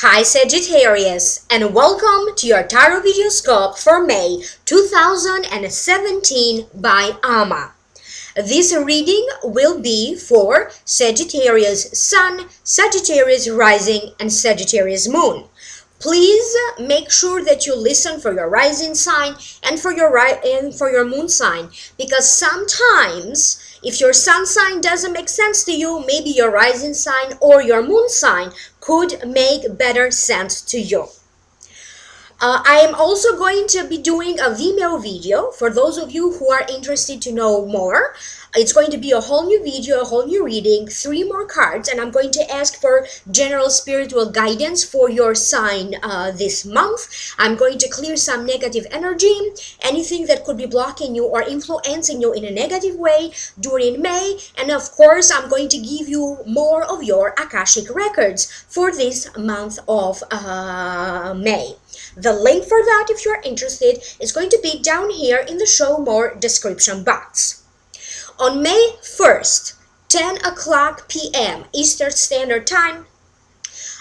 Hi Sagittarius, and welcome to your tarot videoscope for May 2017 by Ama. This reading will be for Sagittarius Sun, Sagittarius Rising, and Sagittarius Moon. Please make sure that you listen for your rising sign and for your moon sign, because sometimes if your sun sign doesn't make sense to you, maybe your rising sign or your moon sign could make better sense to you. I am also going to be doing a Vimeo video for those of you who are interested to know more. It's going to be a whole new video, a whole new reading, 3 more cards, and I'm going to ask for general spiritual guidance for your sign this month. I'm going to clear some negative energy, anything that could be blocking you or influencing you in a negative way during May, and of course I'm going to give you more of your Akashic Records for this month of May. The link for that, if you're interested, is going to be down here in the show more description box. On May 1st, 10 o'clock p.m. Eastern Standard Time,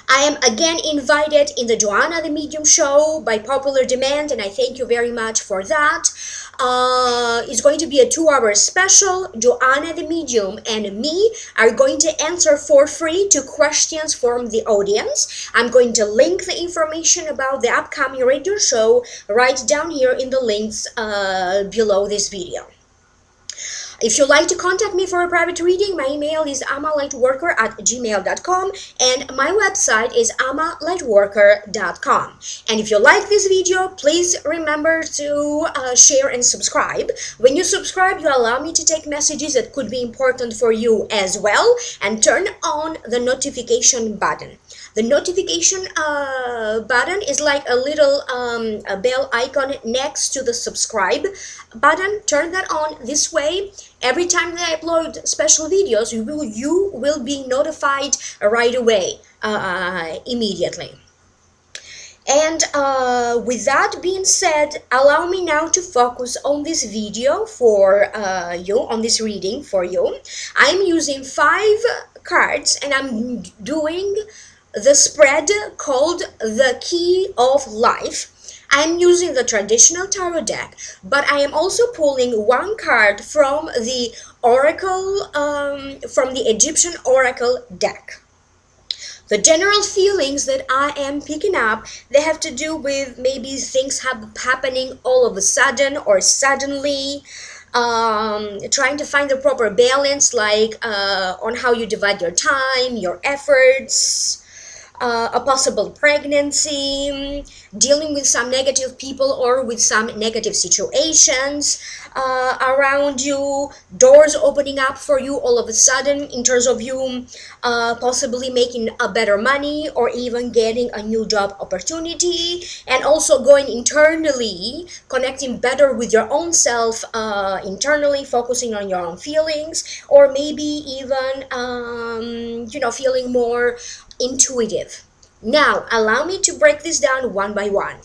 I am again invited in the Joanna the Medium show by popular demand, and I thank you very much for that. It's going to be a 2-hour special. Joanna the Medium and me are going to answer for free to questions from the audience. I'm going to link the information about the upcoming radio show right down here in the links below this video. If you'd like to contact me for a private reading, my email is amalightworker@gmail.com and my website is amalightworker.com. And if you like this video, please remember to share and subscribe. When you subscribe, you allow me to take messages that could be important for you as well, and turn on the notification button. The notification button is like a little a bell icon next to the subscribe button. Turn that on. This way, every time that I upload special videos, you will be notified right away, immediately. And with that being said, allow me now to focus on this video for you, on this reading for you. I'm using 5 cards and I'm doing the spread called the Key of Life. I'm using the traditional tarot deck, but I am also pulling 1 card from the oracle, from the Egyptian oracle deck. The general feelings that I am picking up, they have to do with maybe things happening all of a sudden or suddenly, trying to find the proper balance, like on how you divide your time, your efforts, a possible pregnancy, dealing with some negative people or with some negative situations around you, doors opening up for you all of a sudden in terms of you possibly making a better money or even getting a new job opportunity, and also going internally, connecting better with your own self internally, focusing on your own feelings, or maybe even feeling more intuitive. Now, allow me to break this down one by one.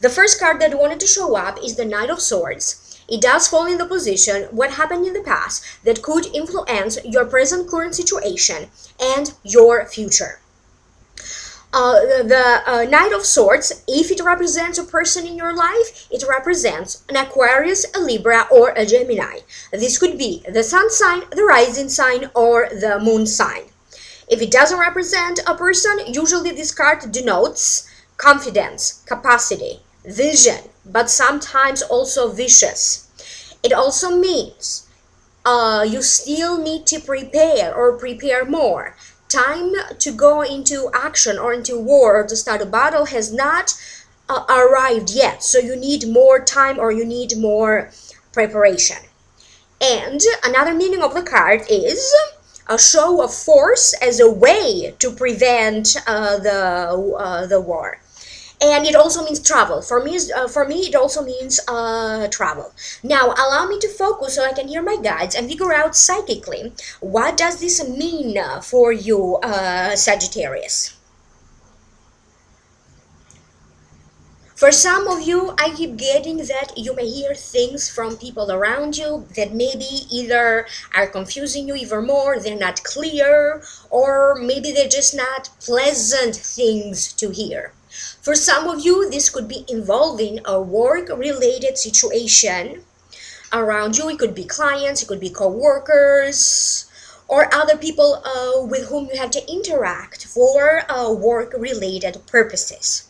The first card that wanted to show up is the Knight of Swords. It does fall in the position what happened in the past that could influence your present current situation and your future. The Knight of Swords, if it represents a person in your life, it represents an Aquarius, a Libra, or a Gemini. This could be the Sun sign, the Rising sign, or the Moon sign. If it doesn't represent a person, usually this card denotes confidence, capacity, vision, but sometimes also vicious. It also means you still need to prepare or prepare more. Time to go into action or into war or to start a battle has not arrived yet, so you need more time or you need more preparation. And another meaning of the card is a show of force as a way to prevent the war. And it also means travel. For me, it also means travel. Now, allow me to focus so I can hear my guides and figure out psychically, what does this mean for you, Sagittarius? For some of you, I keep getting that you may hear things from people around you that maybe either are confusing you even more, they're not clear, or maybe they're just not pleasant things to hear. For some of you, this could be involving a work-related situation around you. It could be clients, it could be co-workers, or other people with whom you have to interact for work-related purposes.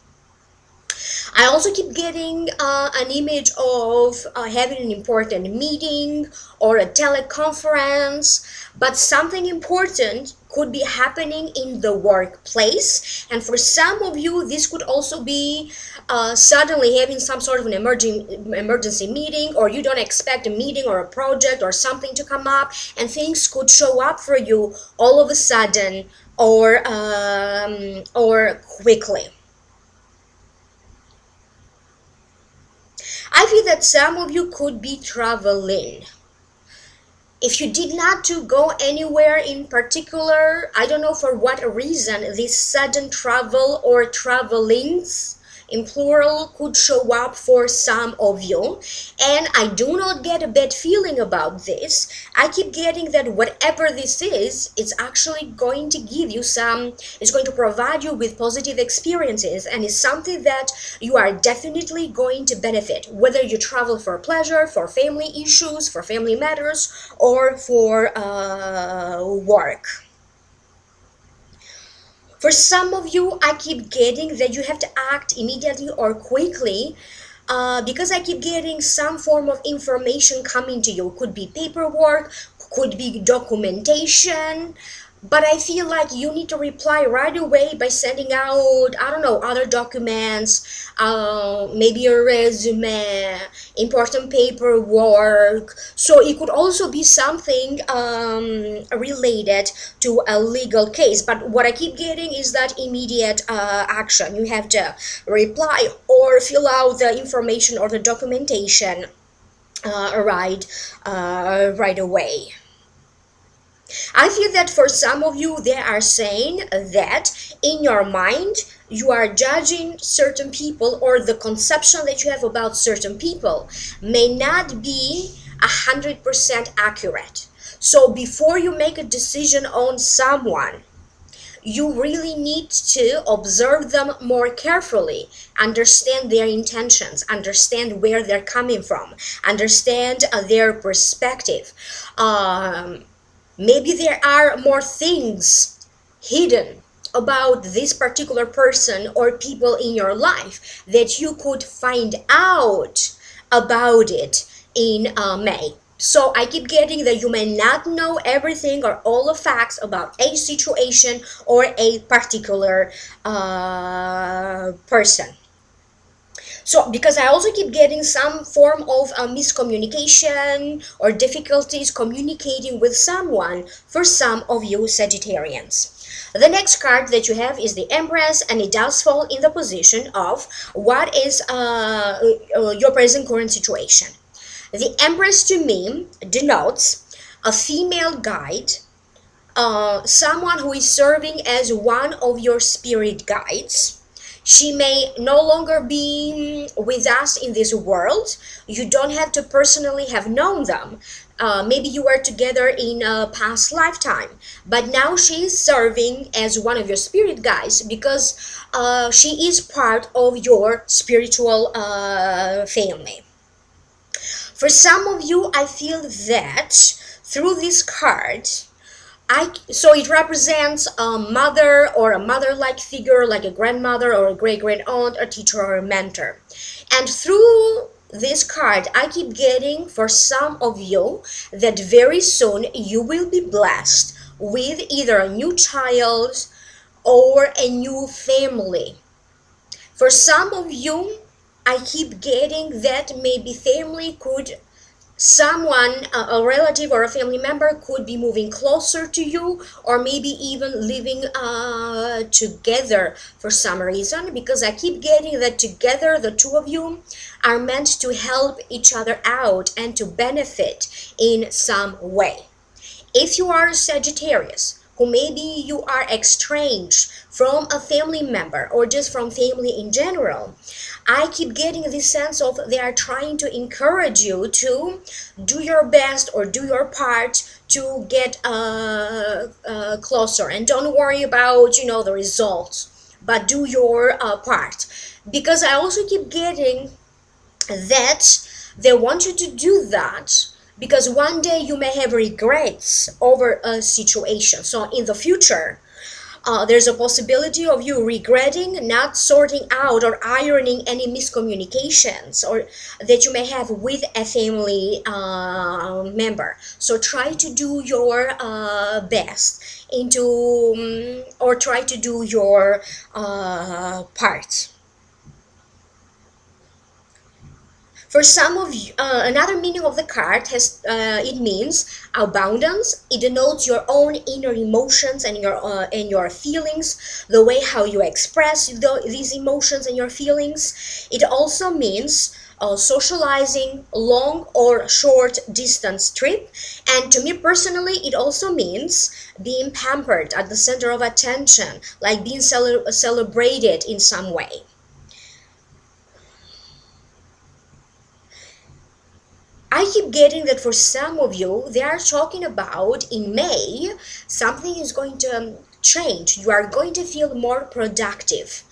I also keep getting an image of having an important meeting or a teleconference, but something important could be happening in the workplace. And for some of you, this could also be suddenly having some sort of an emergency meeting, or you don't expect a meeting or a project or something to come up, and things could show up for you all of a sudden or quickly. I feel that some of you could be traveling. If you did not to go anywhere in particular, I don't know for what reason, this sudden travel or travelings in plural could show up for some of you, and I do not get a bad feeling about this. I keep getting that whatever this is, it's actually going to give you it's going to provide you with positive experiences, and it's something that you are definitely going to benefit, whether you travel for pleasure, for family issues, for family matters, or for work. For some of you, I keep getting that you have to act immediately or quickly because I keep getting some form of information coming to you. Could be paperwork, could be documentation, but I feel like you need to reply right away by sending out, I don't know, other documents, maybe a resume, important paperwork. So it could also be something related to a legal case. But what I keep getting is that immediate action. You have to reply or fill out the information or the documentation right away. I feel that for some of you, they are saying that in your mind, you are judging certain people, or the conception that you have about certain people may not be 100% accurate. So before you make a decision on someone, you really need to observe them more carefully, understand their intentions, understand where they're coming from, understand their perspective. Maybe there are more things hidden about this particular person or people in your life that you could find out about it in May. So I keep getting that you may not know everything or all the facts about a situation or a particular person. So, because I also keep getting some form of miscommunication or difficulties communicating with someone for some of you Sagittarians. The next card that you have is the Empress, and it does fall in the position of what is your present current situation. The Empress to me denotes a female guide, someone who is serving as one of your spirit guides. She may no longer be with us in this world. You don't have to personally have known them. Maybe you were together in a past lifetime, but now she is serving as one of your spirit guides because she is part of your spiritual family. For some of you, I feel that through this card, so it represents a mother or a mother-like figure, like a grandmother or a great-great-aunt, a teacher or a mentor. And through this card, I keep getting for some of you that very soon you will be blessed with either a new child or a new family. For some of you, I keep getting that maybe family could, someone, a relative or a family member could be moving closer to you, or maybe even living together for some reason, because I keep getting that together the two of you are meant to help each other out and to benefit in some way. If you are a Sagittarius who maybe you are estranged from a family member or just from family in general. I keep getting this sense of they are trying to encourage you to do your best or do your part to get closer, and don't worry about the results, but do your part. Because I also keep getting that they want you to do that because one day you may have regrets over a situation. So in the future, there's a possibility of you regretting not sorting out or ironing any miscommunications or that you may have with a family member. So try to do your best or try to do your part. For some of you, another meaning of the card it means abundance. It denotes your own inner emotions and your feelings, the way how you express these emotions and your feelings. It also means socializing, long or short distance trip, and to me personally, it also means being pampered, at the center of attention, like being celebrated in some way. I keep getting that for some of you, they are talking about in May, something is going to change. You are going to feel more productive.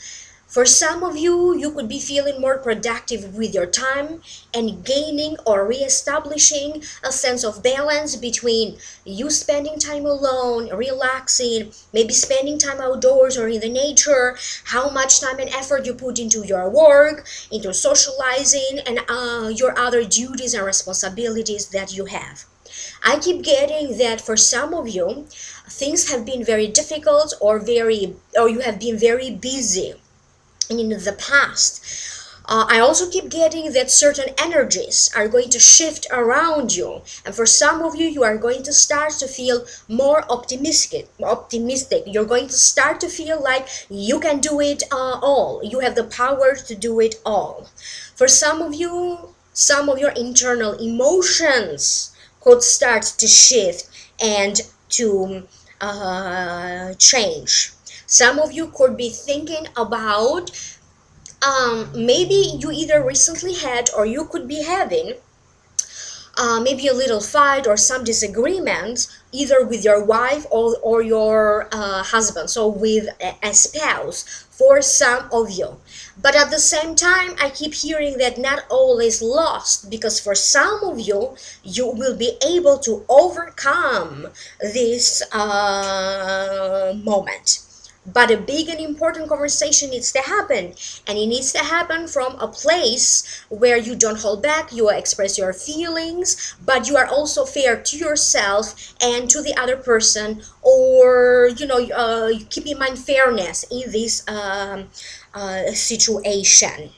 For some of you, you could be feeling more productive with your time and gaining or reestablishing a sense of balance between you spending time alone, relaxing, maybe spending time outdoors or in the nature, how much time and effort you put into your work, into socializing, and your other duties and responsibilities that you have. I keep getting that for some of you, things have been very difficult or you have been very busy in the past. I also keep getting that certain energies are going to shift around you, and for some of you, you are going to start to feel more optimistic. You're going to start to feel like you can do it all. You have the power to do it all. For some of you, some of your internal emotions could start to shift and to change. Some of you could be thinking about maybe you either recently had or you could be having maybe a little fight or some disagreement either with your wife or your husband, so with a spouse for some of you. But at the same time, I keep hearing that not all is lost, because for some of you, you will be able to overcome this moment. But a big and important conversation needs to happen, and it needs to happen from a place where you don't hold back, you express your feelings, but you are also fair to yourself and to the other person, or keep in mind fairness in this situation.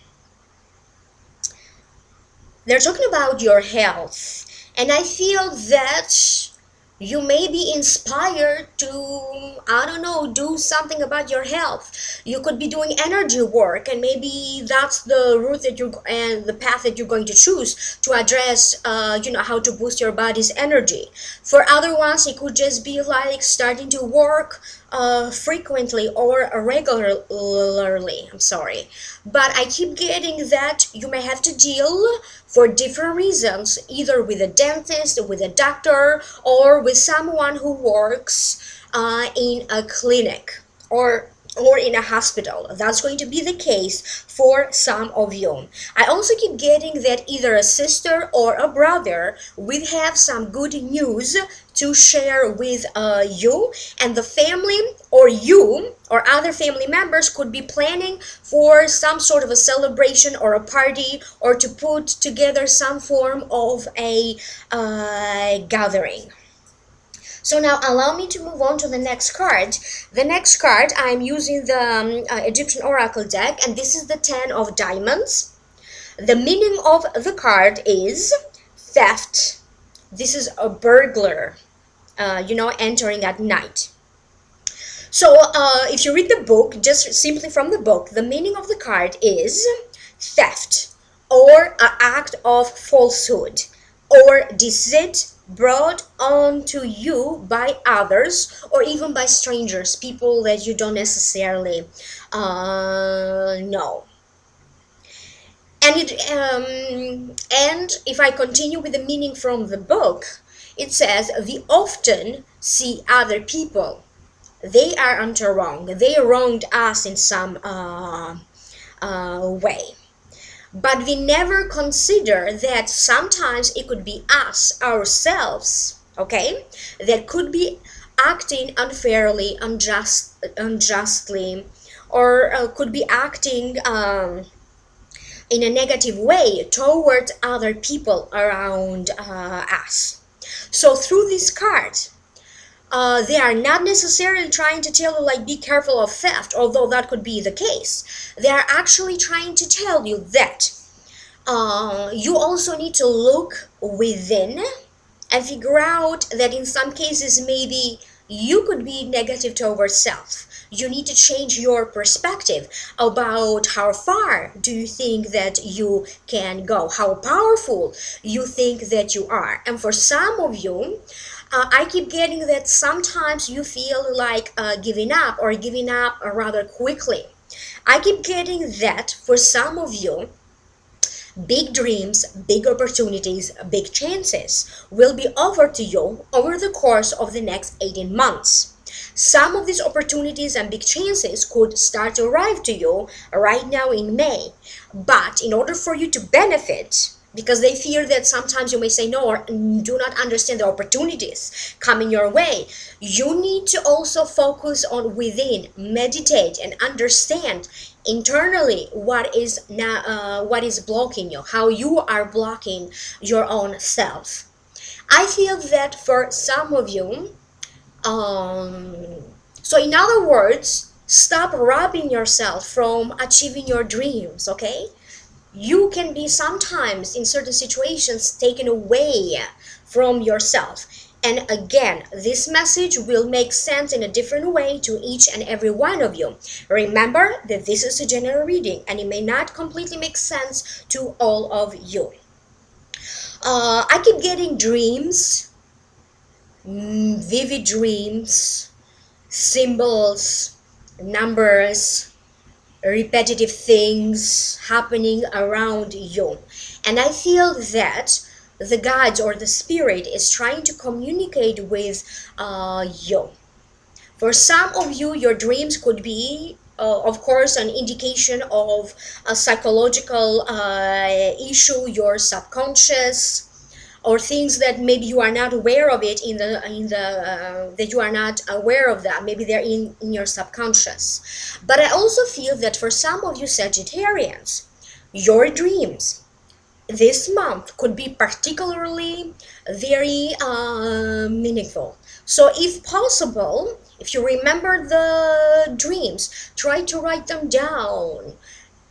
They're talking about your health, and I feel that you may be inspired to, I don't know, do something about your health. You could be doing energy work, and maybe that's the route that and the path that you're going to choose to address, how to boost your body's energy. For other ones, it could just be like starting to work frequently or regularly. I'm sorry, but I keep getting that you may have to deal for different reasons, either with a dentist, with a doctor, or with someone who works in a clinic or in a hospital. That's going to be the case for some of you. I also keep getting that either a sister or a brother will have some good news to share with you, and the family or you or other family members could be planning for some sort of a celebration or a party, or to put together some form of a gathering. So now allow me to move on to the next card. The next card, I'm using the Egyptian Oracle deck, and this is the 10 of Diamonds. The meaning of the card is theft. This is a burglar, entering at night. So if you read the book, just simply from the book, the meaning of the card is theft, or an act of falsehood, or deceit, brought onto you by others or even by strangers, people that you don't necessarily know. And if I continue with the meaning from the book, it says, we often see other people, they are unto wrong, they wronged us in some way, but we never consider that sometimes it could be us ourselves, okay, that could be acting unfairly, unjustly, or could be acting in a negative way toward other people around us. So through this card, they are not necessarily trying to tell you, like, be careful of theft, although that could be the case. They are actually trying to tell you that you also need to look within and figure out that in some cases maybe you could be negative towards self. You need to change your perspective about how far do you think that you can go, how powerful you think that you are. And for some of you, I keep getting that sometimes you feel like giving up, or giving up rather quickly. I keep getting that for some of you, big dreams, big opportunities, big chances will be offered to you over the course of the next 18 months. Some of these opportunities and big chances could start to arrive to you right now in May. But in order for you to benefit, because they fear that sometimes you may say no or do not understand the opportunities coming your way, you need to also focus on within, meditate, and understand internally what is blocking you, how you are blocking your own self. I feel that for some of you, so in other words, stop robbing yourself from achieving your dreams, okay? You can be sometimes in certain situations taken away from yourself. And again, this message will make sense in a different way to each and every one of you. Remember that this is a general reading and it may not completely make sense to all of you. I keep getting dreams, vivid dreams, symbols, numbers, repetitive things happening around you. And I feel that the guides or the spirit is trying to communicate with you. For some of you, your dreams could be of course an indication of a psychological issue, your subconscious, or things that maybe you are not aware of it that you are not aware of that. Maybe they're in your subconscious. But I also feel that for some of you Sagittarians, your dreams this month could be particularly very meaningful. So if possible, if you remember the dreams, try to write them down,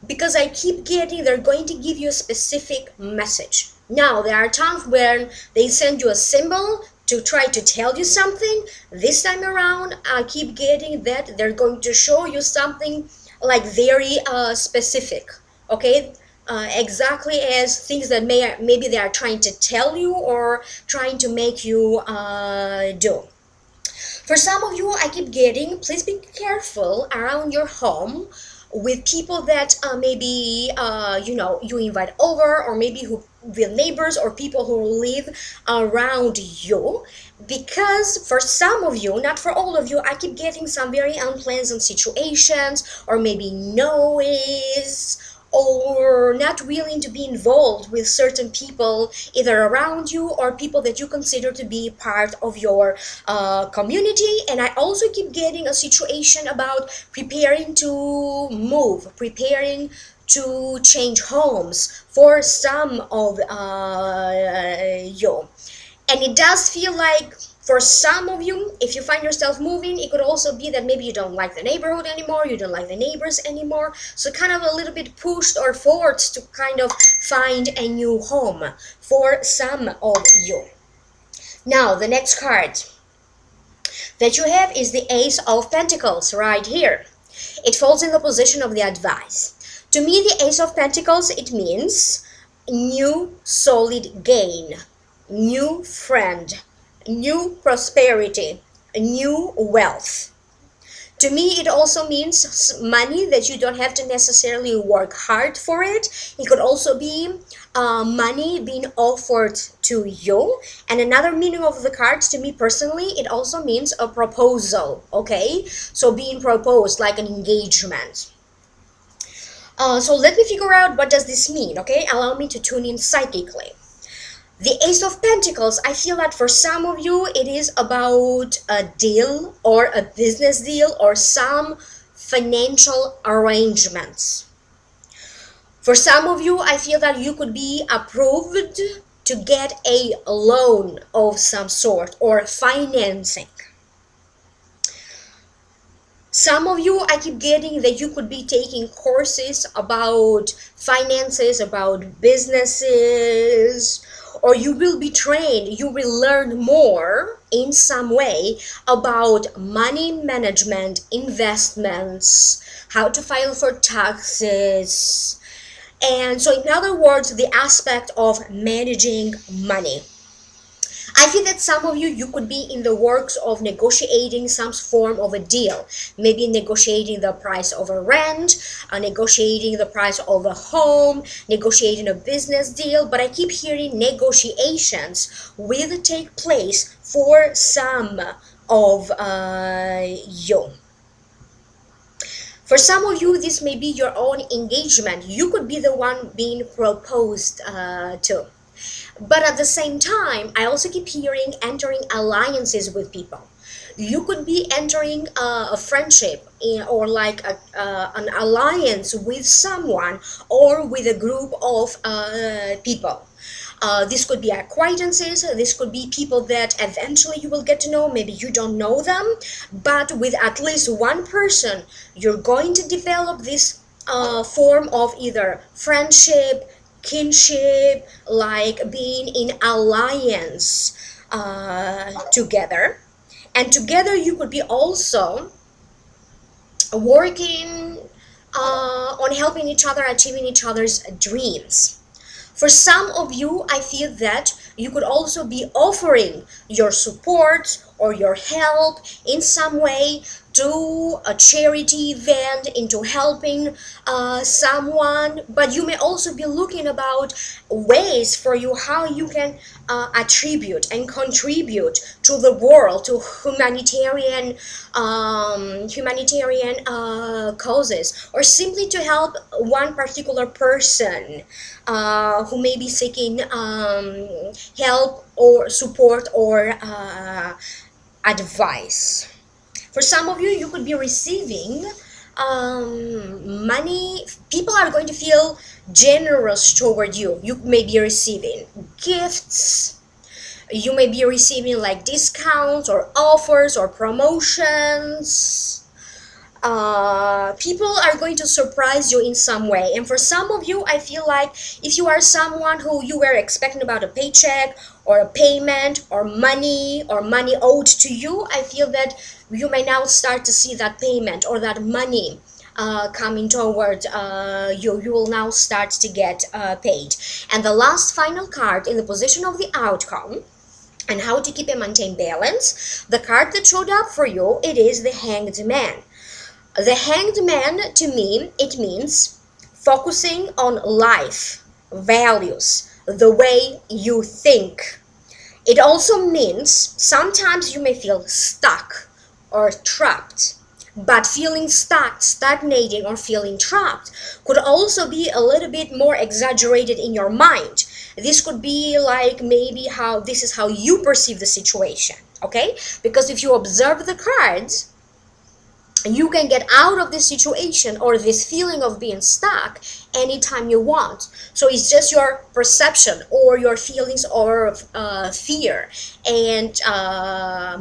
because I keep getting they're going to give you a specific message. Now, there are times when they send you a symbol to try to tell you something. This time around, I keep getting that they're going to show you something like very specific, okay? Exactly as things that maybe they are trying to tell you or trying to make you do. For some of you, I keep getting, please be careful around your home with people that maybe you invite over, or maybe who with neighbors or people who live around you, because for some of you, not for all of you, I keep getting some very unpleasant situations, or maybe noise, or not willing to be involved with certain people either around you or people that you consider to be part of your community. And I also keep getting a situation about preparing to move, preparing to change homes for some of you. And it does feel like for some of you, if you find yourself moving, it could also be that maybe you don't like the neighborhood anymore, you don't like the neighbors anymore, so kind of a little bit pushed or forced to kind of find a new home for some of you. Now, the next card that you have is the Ace of Pentacles right here. It falls in the position of the advice. To me, the Ace of Pentacles, it means new solid gain, new friend, new prosperity, new wealth. To me, it also means money that you don't have to necessarily work hard for it. It could also be money being offered to you. And another meaning of the cards, to me personally, it also means a proposal, okay? So being proposed, like an engagement. So let me figure out what does this mean, okay? Allow me to tune in psychically. The Ace of Pentacles, I feel that for some of you, it is about a deal or a business deal or some financial arrangements. For some of you, I feel that you could be approved to get a loan of some sort or financing. Some of you, I keep getting that you could be taking courses about finances, about businesses, or you will be trained, you will learn more in some way about money management, investments, how to file for taxes. And so in other words, the aspect of managing money. I feel that some of you, you could be in the works of negotiating some form of a deal. Maybe negotiating the price of a rent, negotiating the price of a home, negotiating a business deal. But I keep hearing negotiations will take place for some of you. For some of you, this may be your own engagement. You could be the one being proposed to. But at the same time, I also keep hearing entering alliances with people. You could be entering a friendship or like an alliance with someone or with a group of people. This could be acquaintances, this could be people that eventually you will get to know. Maybe you don't know them, but with at least one person, you're going to develop this form of either friendship, kinship, like being in alliance together. And together you could be also working on helping each other, achieving each other's dreams. For some of you, I feel that you could also be offering your support or your help in some way to a charity event, into helping someone. But you may also be looking about ways for you how you can attribute and contribute to the world, to humanitarian causes, or simply to help one particular person who may be seeking help or support or advice. For some of you, you could be receiving money. People are going to feel generous toward you. You may be receiving gifts. You may be receiving like discounts or offers or promotions. People are going to surprise you in some way. And for some of you, I feel like if you are someone who you were expecting about a paycheck or a payment or money owed to you, I feel that you may now start to see that payment or that money coming toward you. You will now start to get paid. And the last final card in the position of the outcome and how to keep and maintain balance, the card that showed up for you, it is the Hanged Man. The Hanged Man, to me, it means focusing on life, values, the way you think. It also means sometimes you may feel stuck or trapped, but feeling stuck, stagnating, or feeling trapped could also be a little bit more exaggerated in your mind. This could be like maybe this is how you perceive the situation, okay? Because if you observe the cards, you can get out of this situation or this feeling of being stuck anytime you want. So it's just your perception or your feelings or fear. And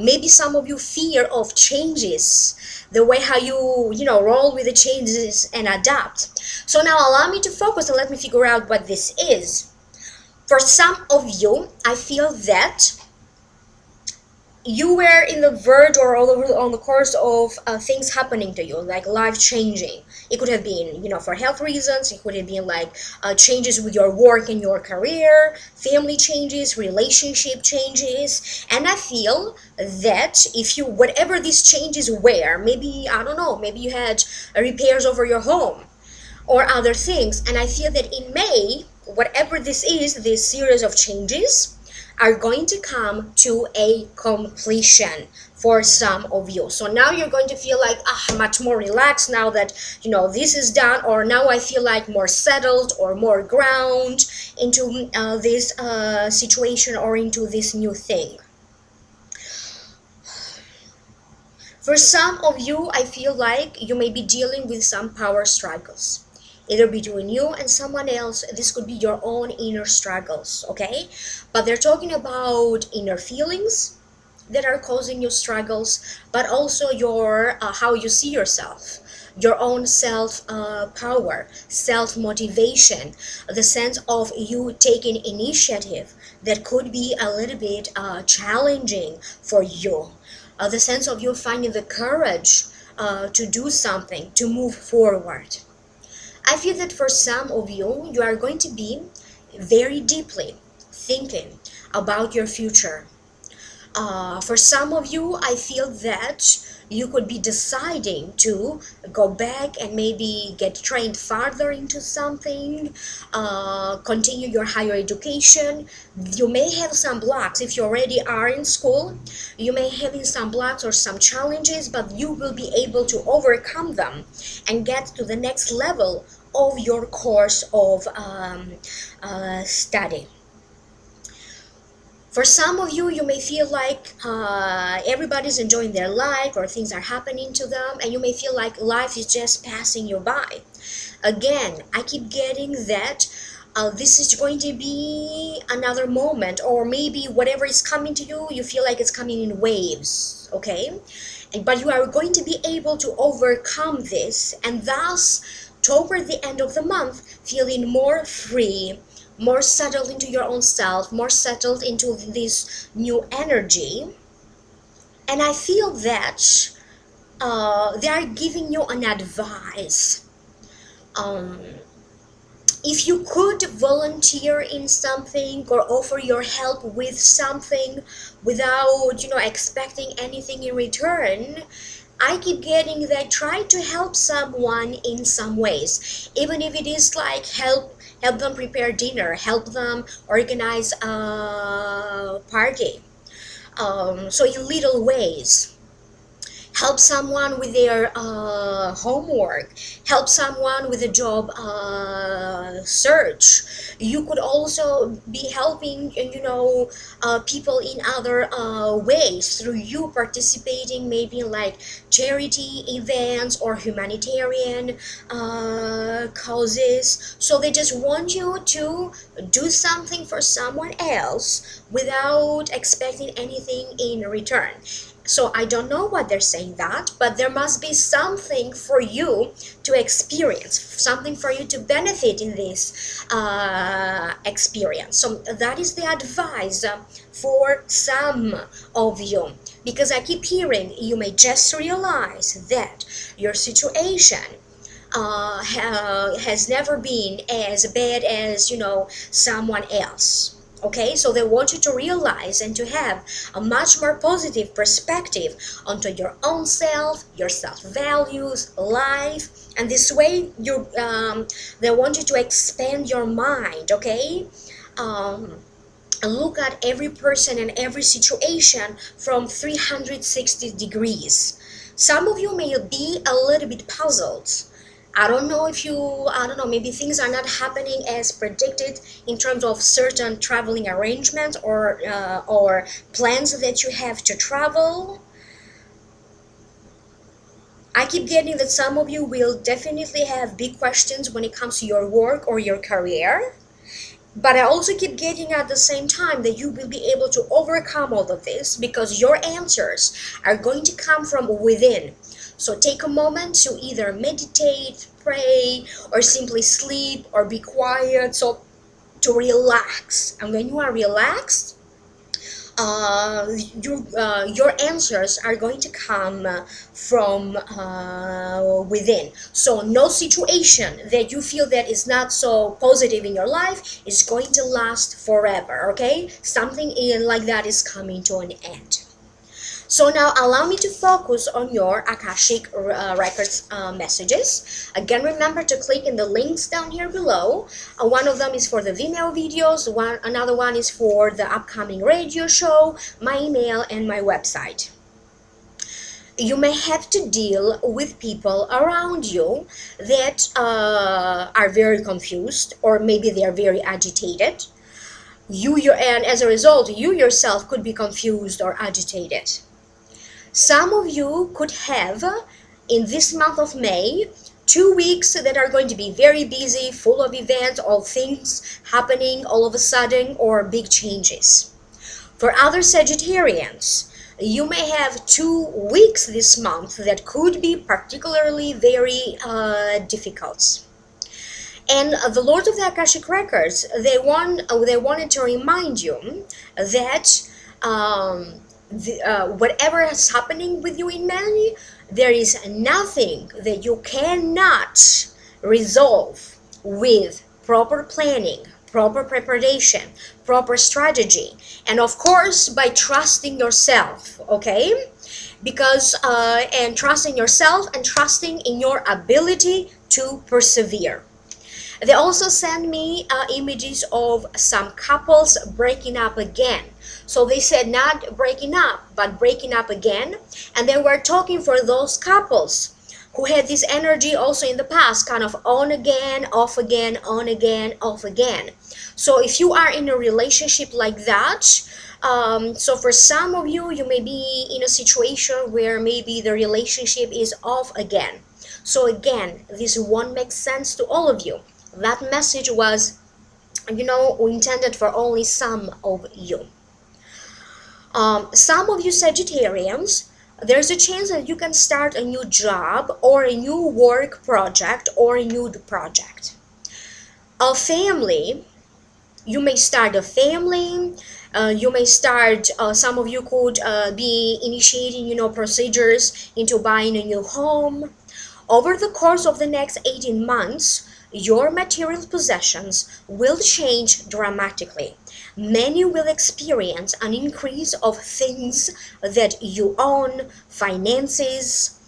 maybe some of you fear of changes, the way how you roll with the changes and adapt. So now allow me to focus and let me figure out what this is. For some of you, I feel that you were in the verge or all over on the course of things happening to you, like life changing. It could have been, for health reasons. It could have been like changes with your work and your career, family changes, relationship changes. And I feel that if you, whatever these changes were, maybe, I don't know, maybe you had repairs over your home or other things. And I feel that in May, whatever this is, this series of changes are going to come to a completion for some of you. So now you're going to feel like much more relaxed now that this is done, or now I feel like more settled or more ground into this situation or into this new thing. For some of you, I feel like you may be dealing with some power struggles, either between you and someone else. This could be your own inner struggles, okay? But they're talking about inner feelings that are causing you struggles, but also your how you see yourself, your own self power, self motivation, the sense of you taking initiative that could be a little bit challenging for you, the sense of you finding the courage to do something, to move forward. I feel that for some of you, you are going to be very deeply thinking about your future. For some of you, I feel that you could be deciding to go back and maybe get trained further into something, continue your higher education. You may have some blocks. If you already are in school, you may have some blocks or some challenges, but you will be able to overcome them and get to the next level of your course of study. For some of you, you may feel like everybody's enjoying their life or things are happening to them, and you may feel like life is just passing you by. Again, I keep getting that this is going to be another moment, or maybe whatever is coming to you, you feel like it's coming in waves, okay? But you are going to be able to overcome this, and thus, toward the end of the month, feeling more free, more settled into your own self, more settled into this new energy. And I feel that they are giving you an advice. If you could volunteer in something or offer your help with something without, expecting anything in return, I keep getting that try to help someone in some ways, even if it is like help them prepare dinner, help them organize a party. So in little ways, help someone with their homework, help someone with a job search. You could also be helping, people in other ways through you participating maybe in like charity events or humanitarian causes. So they just want you to do something for someone else without expecting anything in return. So I don't know what they're saying that, but there must be something for you to experience, something for you to benefit in this experience. So that is the advice for some of you, because I keep hearing you may just realize that your situation has never been as bad as, someone else. Okay, so they want you to realize and to have a much more positive perspective onto your own self, your self-values, life, and this way they want you to expand your mind, okay? And look at every person and every situation from 360 degrees. Some of you may be a little bit puzzled. I don't know, maybe things are not happening as predicted in terms of certain traveling arrangements or plans that you have to travel. I keep getting that some of you will definitely have big questions when it comes to your work or your career. But I also keep getting at the same time that you will be able to overcome all of this because your answers are going to come from within. So take a moment to either meditate, pray, or simply sleep or be quiet, so to relax. And when you are relaxed, uh, your answers are going to come from within. So no situation that you feel that is not so positive in your life is going to last forever. Okay, something like that is coming to an end. So now allow me to focus on your Akashic Records messages. Again, remember to click in the links down here below. One of them is for the Vimeo videos, another one is for the upcoming radio show, my email, and my website. You may have to deal with people around you that are very confused, or maybe they are very agitated. And as a result, you yourself could be confused or agitated. Some of you could have, in this month of May, 2 weeks that are going to be very busy, full of events, all things happening all of a sudden, or big changes. For other Sagittarians, you may have 2 weeks this month that could be particularly very difficult. And the Lord of the Akashic Records, they wanted to remind you that whatever is happening with you in May, there is nothing that you cannot resolve with proper planning, proper preparation, proper strategy, and of course by trusting yourself. Okay, because and trusting yourself and trusting in your ability to persevere. They also send me images of some couples breaking up again. So they said not breaking up, but breaking up again. And they were talking for those couples who had this energy also in the past, kind of on again, off again, on again, off again. So if you are in a relationship like that, so for some of you, you may be in a situation where maybe the relationship is off again. So again, this won't make sense to all of you. That message was, intended for only some of you. Some of you Sagittarians, there's a chance that you can start a new job or a new work project or a new project. A family, you may start a family, you may start, some of you could be initiating, procedures into buying a new home. Over the course of the next 18 months, your material possessions will change dramatically. Many will experience an increase of things that you own, finances,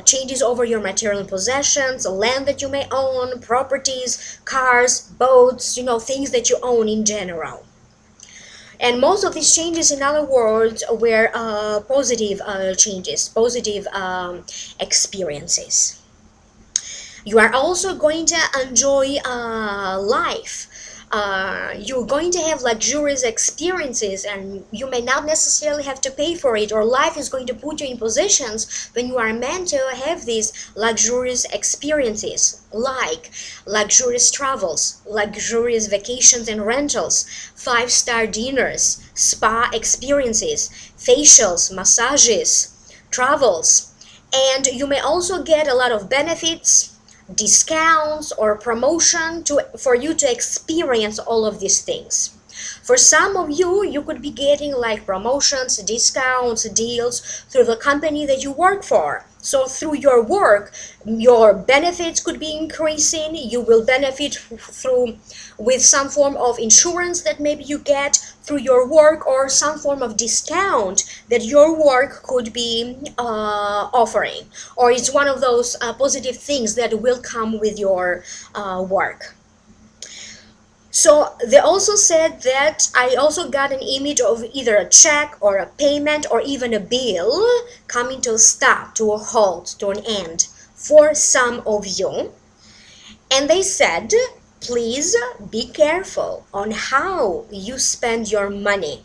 changes over your material possessions, land that you may own, properties, cars, boats, things that you own in general. And most of these changes, in other words, were positive changes, positive experiences. You are also going to enjoy life. You're going to have luxurious experiences, and you may not necessarily have to pay for it, or life is going to put you in positions when you are meant to have these luxurious experiences, like luxurious travels, luxurious vacations and rentals, 5-star dinners, spa experiences, facials, massages, travels. And you may also get a lot of benefits, discounts, or promotion for you to experience all of these things. For some of you, you could be getting like promotions, discounts, deals through the company that you work for. So through your work, your benefits could be increasing. You will benefit with some form of insurance that maybe you get through your work, or some form of discount that your work could be offering. Or it's one of those positive things that will come with your work. So they also said that I also got an image of either a check or a payment or even a bill coming to a stop, to a halt, to an end for some of you. And they said, please be careful on how you spend your money,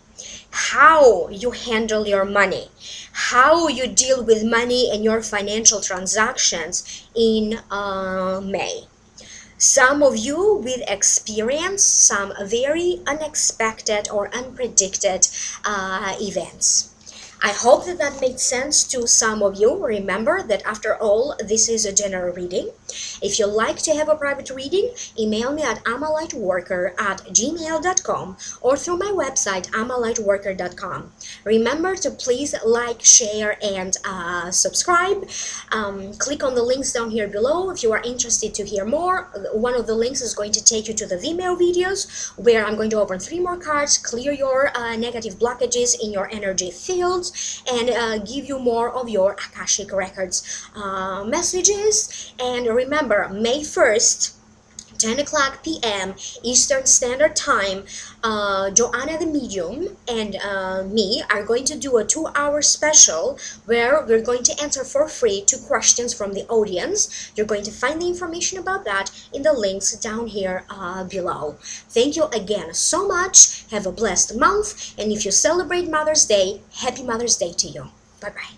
how you handle your money, how you deal with money and your financial transactions in May. Some of you will experience some very unexpected or unpredicted events. I hope that that made sense to some of you. Remember that after all, this is a general reading. If you'd like to have a private reading, email me at amalightworker@gmail.com or through my website, amalightworker.com. Remember to please like, share, and subscribe. Click on the links down here below if you are interested to hear more. One of the links is going to take you to the Vimeo videos where I'm going to open 3 more cards, clear your negative blockages in your energy fields, and give you more of your Akashic Records messages. And remember, May 1st, 10 o'clock p.m. Eastern Standard Time, Joanna the Medium and me are going to do a 2-hour special where we're going to answer for free 2 questions from the audience. You're going to find the information about that in the links down here below. Thank you again so much. Have a blessed month. And if you celebrate Mother's Day, happy Mother's Day to you. Bye-bye.